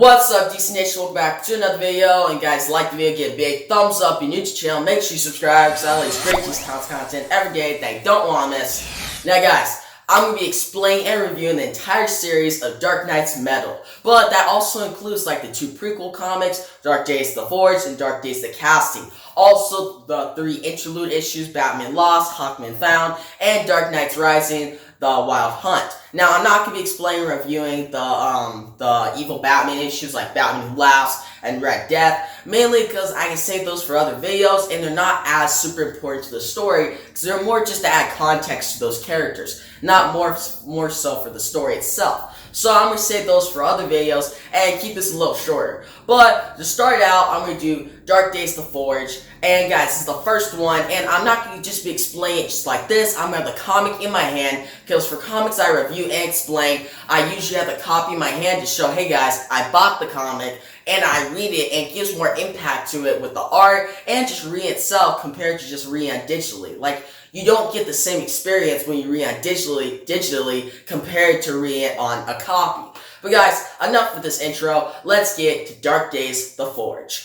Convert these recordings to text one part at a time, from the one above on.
What's up, DC Nation? Welcome back to another video. And guys, like the video, give a big thumbs up. If you're new to the channel, make sure you subscribe because I release great DC content every day that you don't want to miss. Now guys, I'm going to be explaining and reviewing the entire series of Dark Knight's Metal. But that also includes like the two prequel comics, Dark Days the Forge and Dark Days the Casting. Also the 3 interlude issues, Batman Lost, Hawkman Found, and Dark Knight's Rising, The Wild Hunt. Now, I'm not going to be explaining and reviewing the evil Batman issues like Batman Who Laughs and Red Death, mainly because I can save those for other videos and they're not as super important to the story because they're more just to add context to those characters, not more so for the story itself. So I'm going to save those for other videos and keep this a little shorter. But to start out, I'm going to do Dark Days the Forge. And guys, this is the first one, and I'm not going to just be explaining it just like this. I'm going to have the comic in my hand, because for comics I review and explain, I usually have the copy in my hand to show, hey guys, I bought the comic, and I read it, and it gives more impact to it with the art, and just reading itself compared to just reading it digitally. Like, you don't get the same experience when you read it digitally compared to reading it on a copy. But guys, enough with this intro. Let's get to Dark Days the Forge.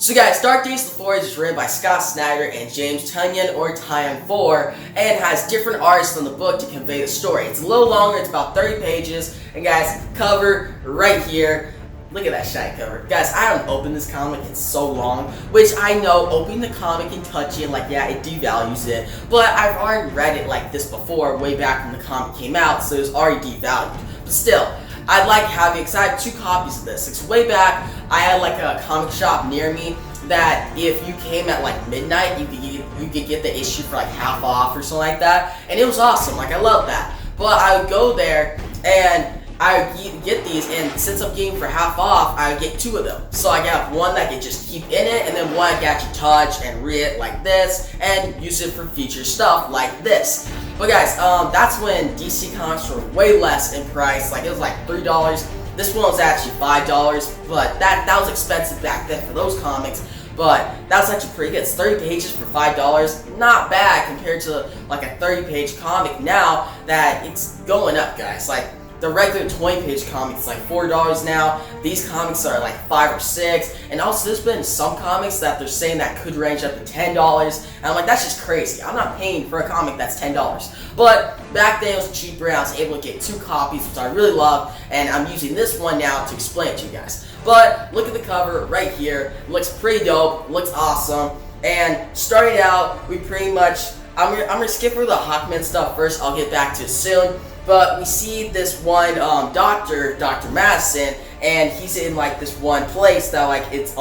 So guys, Dark Days the Forge is written by Scott Snyder and James Tynion, or Tynion 4, and has different artists on the book to convey the story. It's a little longer, it's about 30 pages, and guys, cover right here. Look at that shiny cover. Guys, I haven't opened this comic in so long, which I know opening the comic and touching it, like, yeah, it devalues it, but I've already read it like this before, way back when the comic came out, so it was already devalued. But still, I like having, because I have 2 copies of this. It's way back, I had like a comic shop near me that if you came at like midnight, you could get the issue for like half off or something like that, and it was awesome. Like, I love that. But I would go there and I would get these, and since I'm getting for half off, I would get 2 of them. So I got one that I could just keep in it, and then one I could actually touch and read it like this, and use it for future stuff like this. But guys, that's when DC Comics were way less in price. Like, it was like $3. This one was actually $5, but that was expensive back then for those comics. But that was actually pretty good. It's 30 pages for $5. Not bad compared to like a 30-page comic now that it's going up, guys. Like, the regular 20-page comic is like $4 now. These comics are like $5 or $6. And also, there's been some comics that they're saying that could range up to $10. And I'm like, that's just crazy. I'm not paying for a comic that's $10. But back then, it was cheaper, and I was able to get 2 copies, which I really love. And I'm using this one now to explain it to you guys. But look at the cover right here. It looks pretty dope. It looks awesome. And starting out, we pretty much, I'm gonna skip over the Hawkman stuff first. I'll get back to it soon. But we see this one Dr. Madison, and he's in like this one place that like it's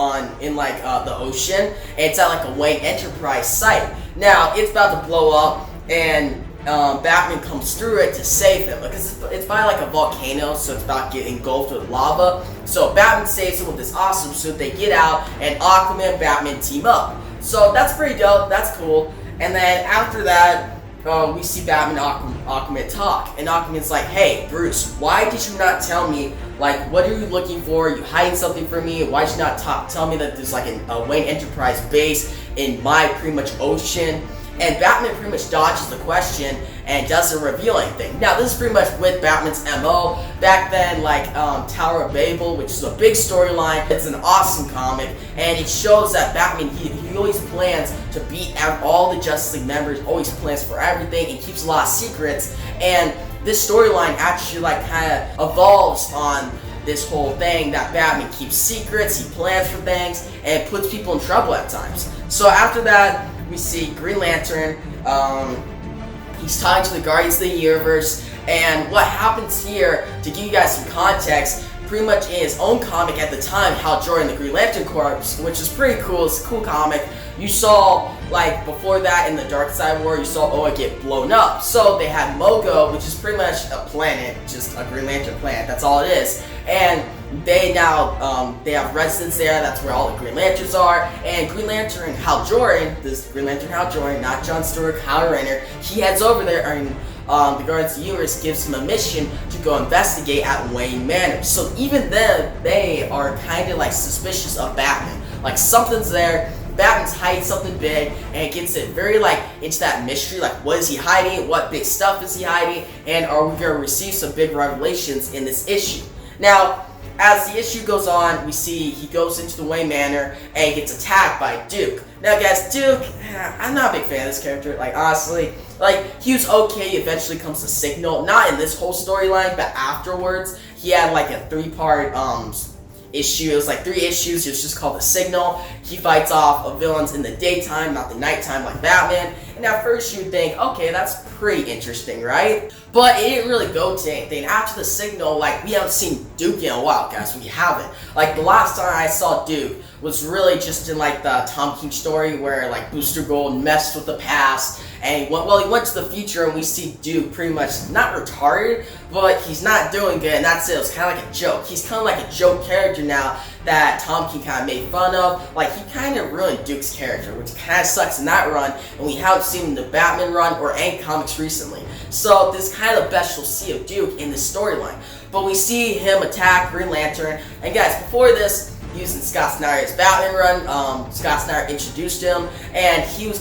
in like the ocean, and it's at like a Wayne Enterprise site. Now it's about to blow up, and Batman comes through it to save him because it's by like a volcano, so it's about getting engulfed with lava. So Batman saves him with this awesome suit. They get out, and Aquaman and Batman team up. So that's pretty dope. That's cool. And then after that, we see Batman and Aquaman talk, and Aquaman's like, hey, Bruce, why did you not tell me, like, what are you looking for? Are you hiding something from me? Why did you not tell me that there's like a Wayne Enterprise base in my pretty much ocean? And Batman pretty much dodges the question and doesn't reveal anything. Now, this is pretty much with Batman's MO. Back then, like Tower of Babel, which is a big storyline. It's an awesome comic, and it shows that Batman, he always plans to beat out all the Justice League members, always plans for everything, and keeps a lot of secrets. And this storyline actually like kind of evolves on this whole thing that Batman keeps secrets, he plans for things, and puts people in trouble at times. So after that, we see Green Lantern. He's talking to the Guardians of the Universe, and what happens here, to give you guys some context, pretty much in his own comic at the time, Hal Jordan, the Green Lantern Corps, which is pretty cool. It's a cool comic. You saw, like, before that in the Dark Side War, you saw Oa get blown up. So they had Mogo, which is pretty much a planet, just a Green Lantern planet. That's all it is. And they now, they have residence there. That's where all the Green Lanterns are. And Green Lantern Hal Jordan, this Green Lantern Hal Jordan, not John Stewart, Hal Renner, he heads over there and the Guardians of the Universe gives him a mission to go investigate at Wayne Manor. So even then, they are kind of like suspicious of Batman. Like something's there. Batman's hiding something big, and it gets it very like into that mystery, like what is he hiding, what big stuff is he hiding, and are we going to receive some big revelations in this issue. Now, as the issue goes on, we see he goes into the Wayne Manor and gets attacked by Duke. Now guys, Duke, I'm not a big fan of this character, like honestly. Like, he was okay, eventually comes to Signal, not in this whole storyline, but afterwards, he had like a 3-part issue. It was like 3 issues. It was just called The Signal. He fights off villains in the daytime, not the nighttime like Batman. And at first you'd think, okay, that's pretty interesting, right? But it didn't really go to anything. After The Signal, like, we haven't seen Duke in a while, guys. We haven't. Like, the last time I saw Duke was really just in like the Tom King story where like Booster Gold messed with the past and he went to the future, and we see Duke pretty much not retarded, but he's not doing good, and that's it. It was kind of like a joke. He's kind of like a joke character now that Tom King kind of made fun of. Like, he kind of ruined Duke's character, which kind of sucks in that run, and we haven't seen him in the Batman run or any comics recently. So this is kind of the best you'll see of Duke in this storyline. But we see him attack Green Lantern, and guys, before this, using Scott Snyder's Batman run, Scott Snyder introduced him, and he was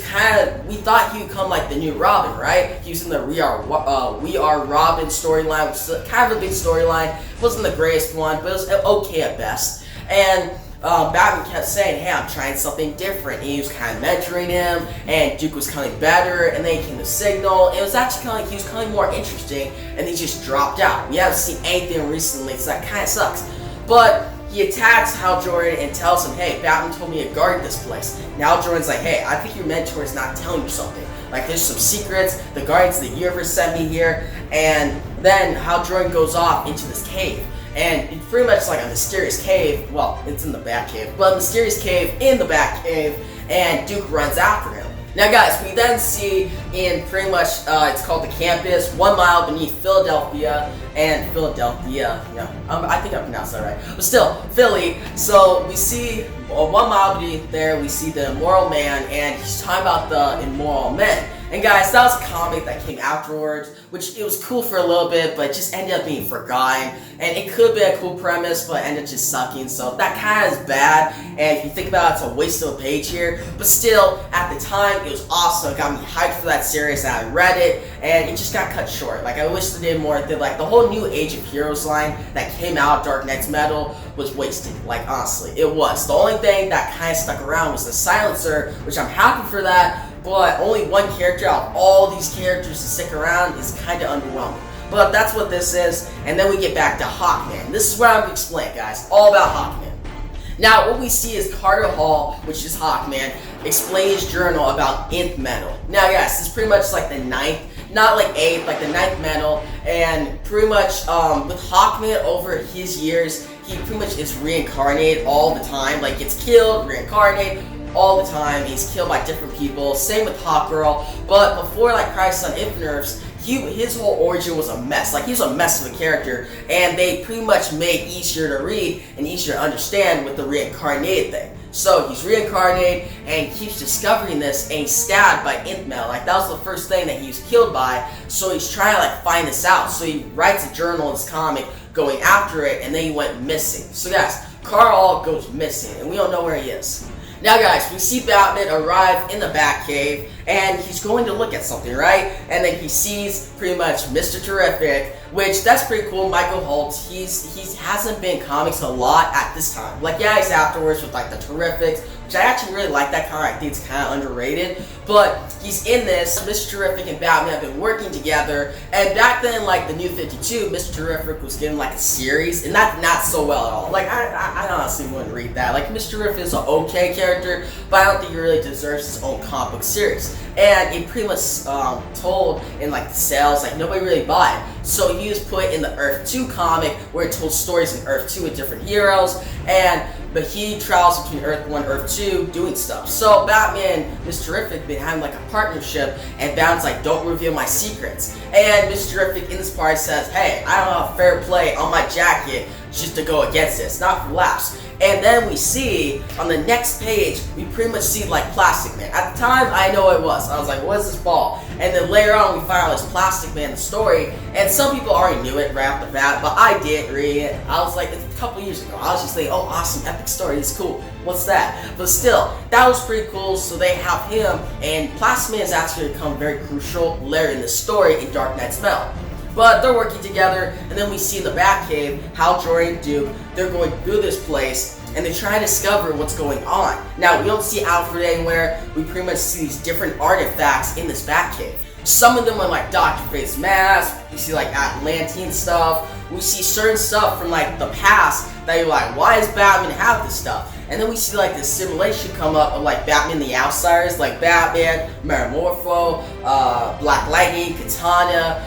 we thought he would come like the new Robin, right? He was in the We Are Robin storyline, which is kind of a big storyline. Wasn't the greatest one, but it was okay at best. And Batman kept saying, hey, I'm trying something different. And he was kind of mentoring him, and Duke was coming better, and then he came to Signal. It was actually kind of like he was becoming more interesting, and he just dropped out. We haven't seen anything recently, so that kind of sucks. But he attacks Hal Jordan and tells him, hey, Batman told me to guard this place. Now Hal Jordan's like, hey, I think your mentor is not telling you something. Like, there's some secrets, the Guardians of the Universe sent me here, and then Hal Jordan goes off into this cave. And it's pretty much like a mysterious cave, well, it's in the Batcave, but a mysterious cave in the Batcave, and Duke runs after him. Now guys, we then see in pretty much, it's called the campus, 1 mile beneath Philadelphia, and Philadelphia, I think I pronounced that right, but still, Philly. So we see 1 mile beneath there, we see the Immoral Man, and he's talking about the immoral men. And guys, that was a comic that came afterwards, which it was cool for a little bit, but it just ended up being forgotten. And it could be a cool premise, but ended up just sucking, so that kind of is bad. And if you think about it, it's a waste of a page here. But still, at the time, it was awesome. It got me hyped for that series, and I read it, and it just got cut short. Like, I wish they did more. Like, the whole new Age of Heroes line that came out, Dark Knight's Metal, was wasted. Like, honestly, it was. The only thing that kind of stuck around was the Silencer, which I'm happy for that. But only one character out of all these characters to stick around is kind of underwhelming. But that's what this is, and then we get back to Hawkman. This is what I'm going to explain, guys, all about Hawkman. Now, what we see is Carter Hall, which is Hawkman, explain his journal about nth metal. Now, guys, this is pretty much like the 9th, not like 8th, like the 9th metal, and pretty much with Hawkman over his years, he pretty much is reincarnated all the time, like gets killed, reincarnated, all the time. He's killed by different people. Same with Hawkgirl. But before like Crisis on Infinite Earths, his whole origin was a mess. Like, he was a mess of a character, and they pretty much made easier to read and easier to understand with the reincarnated thing. So he's reincarnated and he keeps discovering this, and he's stabbed by nth metal. Like, that was the first thing that he was killed by. So he's trying to like find this out. So he writes a journal in this comic going after it, and then he went missing. So guys, Carl goes missing, and we don't know where he is. Now guys, we see Batman arrive in the Batcave, and he's going to look at something, right? And then he sees pretty much Mr. Terrific, which that's pretty cool. Michael Holt, he hasn't been in comics a lot at this time. Like, yeah, he's afterwards with like the Terrifics, which I actually really like that comic. I think it's kind of underrated. But he's in this. Mr. Terrific and Batman have been working together, and back then, like the New 52, Mr. Terrific was given like a series, and not so well at all. Like, I honestly wouldn't read that. Like, Mr. Terrific is an okay character, but I don't think he really deserves his own comic book series. And it pretty much told in like the sales, like nobody really bought it. So he was put in the Earth 2 comic, where it told stories in Earth 2 with different heroes, but he travels between Earth 1 and Earth 2 doing stuff. So Batman and Mr. Terrific been having like a partnership, and Batman's like, don't reveal my secrets. And Mr. Terrific in this part says, hey, I don't have fair play on my jacket, just to go against it. It's not for laughs. And then we see, on the next page, we pretty much see like Plastic Man. At the time, I know it was. I was like, what is this ball? And then later on, we find out it's Plastic Man, the story. And some people already knew it right off the bat, but I didn't read it. I was like, it's a couple years ago. I was just like, oh, awesome, epic story, it's cool. What's that? But still, that was pretty cool. So they have him, and Plastic Man has actually become very crucial later in the story in Dark Knight's Metal. But they're working together, and then we see in the Batcave how Jordan and Duke, they're going through this place, and they're trying to discover what's going on. Now, we don't see Alfred anywhere. We pretty much see these different artifacts in this Batcave. Some of them are like Dr. Fate's mask, we see like Atlantean stuff, we see certain stuff from like the past that you're like, why does Batman have this stuff? And then we see like this simulation come up of like Batman the Outsiders, like Batman, Metamorpho, Black Lightning, Katana,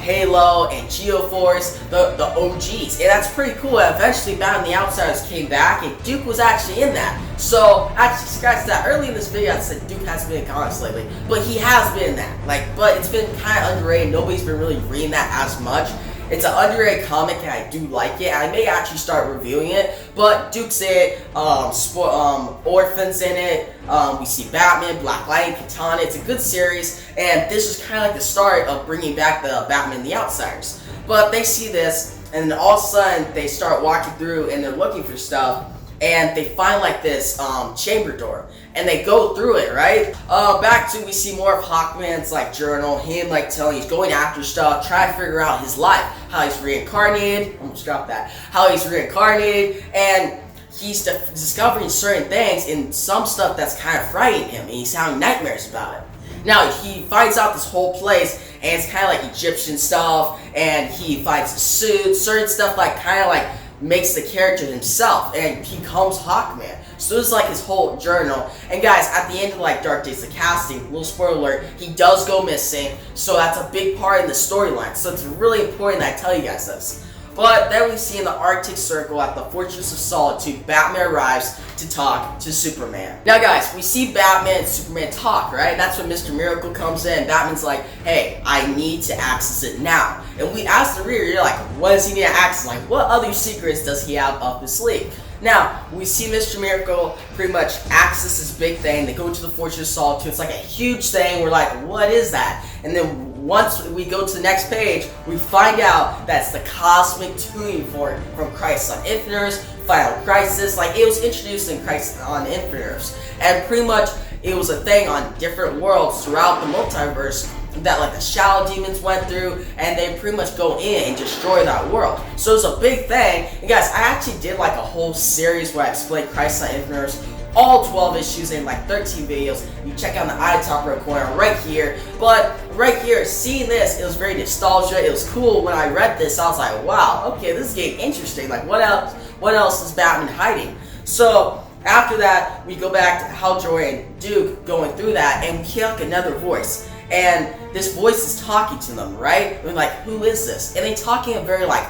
Halo, and Geoforce, the OGs. And that's pretty cool. Eventually Batman the Outsiders came back, and Duke was actually in that. So, actually scratch that. Early in this video I said Duke hasn't been in comics lately, but he has been in that. But it's been kind of underrated. Nobody's been really reading that as much. It's an underrated comic, and I do like it. And I may actually start reviewing it. But Duke's in it, Orphan's in it. We see Batman, Black Lightning, Katana. It's a good series, and this is kind of like the start of bringing back the Batman the Outsiders. But they see this, and then all of a sudden they start walking through, and they're looking for stuff. And they find like this chamber door, and they go through it, right? Back to, we see more of Hawkman's like journal, him like telling, he's going after stuff, trying to figure out his life, how he's reincarnated, almost dropped that, how he's reincarnated, and he's discovering certain things and some stuff that's kind of frightening him, and he's having nightmares about it. Now, he finds out this whole place, and it's kind of like Egyptian stuff, and he finds a suit, certain stuff like kind of like makes the character himself, and he becomes Hawkman. So this is like his whole journal. And guys, at the end of like Dark Days, the casting, little spoiler alert, he does go missing, so that's a big part in the storyline. So it's really important that I tell you guys this. But then we see in the Arctic Circle at the Fortress of Solitude, Batman arrives to talk to Superman. Now guys, we see Batman and Superman talk, right? That's when Mr. Miracle comes in, and Batman's like, hey, I need to access it now. And we ask the reader, you're like, what does he need to access? Like, what other secrets does he have up his sleeve? Now, we see Mr. Miracle pretty much access this big thing. They go to the Fortress of Solitude. It's like a huge thing. We're like, what is that? And then once we go to the next page, we find out that's the cosmic tuning fork from Crisis on Infinite Earths, Final Crisis. Like, it was introduced in Crisis on Infinite Earths. And pretty much, it was a thing on different worlds throughout the multiverse that like the Shadow Demons went through, and they pretty much go in and destroy that world. So it's a big thing. And guys, I actually did like a whole series where I explained Crisis on Infinite Earths, all 12 issues in like 13 videos. You check out the eye top right corner right here. But right here, seeing this, it was very nostalgia. It was cool. When I read this, I was like, wow, okay, this is getting interesting. Like, what else is Batman hiding? So after that, we go back to Hal Jordan and Duke going through that, and we hear like another voice. And this voice is talking to them, right? We're like, who is this? And they talk in a very like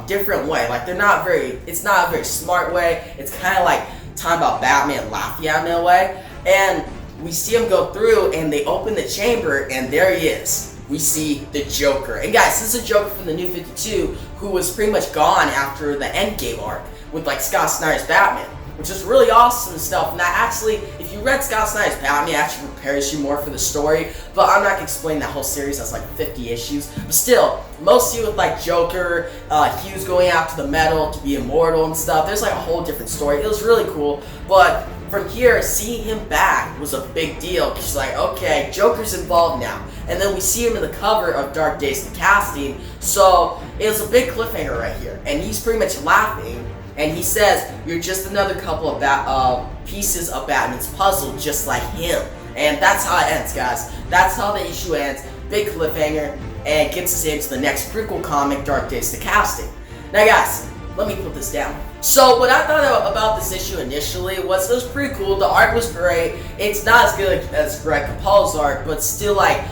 different way. Like, it's not a very smart way. It's kind of like talking about Batman laughing at him in a way. And we see him go through, and they open the chamber, and there he is. We see the Joker. And guys, this is a Joker from the New 52 who was pretty much gone after the Endgame arc with like Scott Snyder's Batman, which is really awesome stuff. And that actually, if you read Scott Snyder's Batman, it actually prepares you more for the story. But I'm not going to explain that whole series. That's like 50 issues. But still, mostly with like Joker, he was going after the metal to be immortal and stuff. There's like a whole different story. It was really cool. But from here, seeing him back was a big deal. Because like, okay, Joker's involved now. And then we see him in the cover of Dark Days, the casting. So it was a big cliffhanger right here. And he's pretty much laughing. And he says, you're just another couple of pieces of Batman's puzzle, just like him. And that's how it ends, guys. That's how the issue ends. Big cliffhanger, and gets us into the next prequel comic, Dark Days, the casting. Now, guys, let me put this down. So, what I thought about this issue initially was it was pretty cool. The art was great. It's not as good as Greg Capullo's art, but still, like,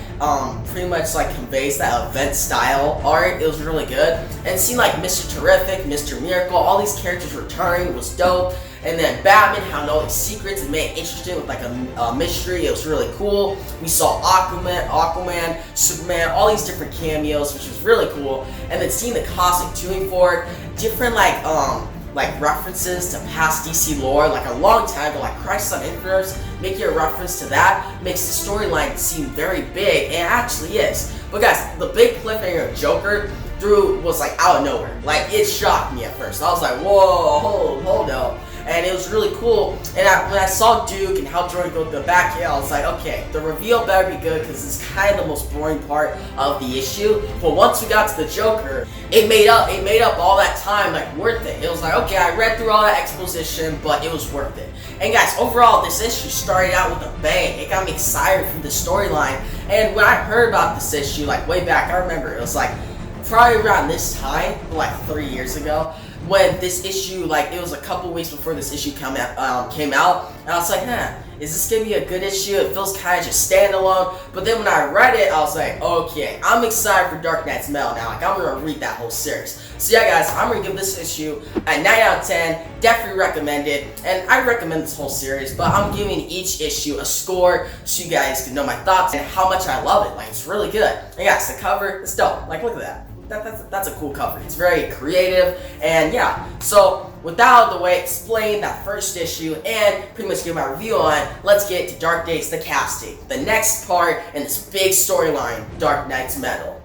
pretty much like conveys that event style art. It was really good. And seeing like Mr. Terrific, Mr. Miracle, all these characters returning was dope. And then Batman had all these secrets and made it interesting with like a mystery. It was really cool. We saw Aquaman, Superman, all these different cameos, which was really cool. And then seeing the cosmic tuning fork, different like references to past DC lore, like a long time ago, like Crisis on Infinite Earths, making a reference to that makes the storyline seem very big, and it actually is. But guys, the big cliffhanger of Joker was like out of nowhere. Like, it shocked me at first. I was like, whoa, hold up. And it was really cool. And when I saw Duke and how Jordan go to the back here, I was like, okay, the reveal better be good because it's kind of the most boring part of the issue. But once we got to the Joker, it made up all that time like worth it. It was like, okay, I read through all that exposition, but it was worth it. And guys, overall, this issue started out with a bang. It got me excited for the storyline. And when I heard about this issue, like way back, I remember it was like probably around this time, like 3 years ago, when this issue, like, it was a couple weeks before this issue came out, and I was like, is this gonna be a good issue? It feels kind of just standalone. But then when I read it, I was like, okay, I'm excited for Dark Knight's Metal now. Like, I'm gonna read that whole series. So yeah, guys, I'm gonna give this issue a 9 out of 10. Definitely recommend it, and I recommend this whole series. But I'm giving each issue a score so you guys can know my thoughts and how much I love it. Like, it's really good. And guys, the cover is dope. Like, look at that. That's a cool cover. It's very creative, and yeah. So with that out of the way, explain that first issue and pretty much give my review on, let's get to Dark Days, the casting, the next part in this big storyline, Dark Knight's Metal.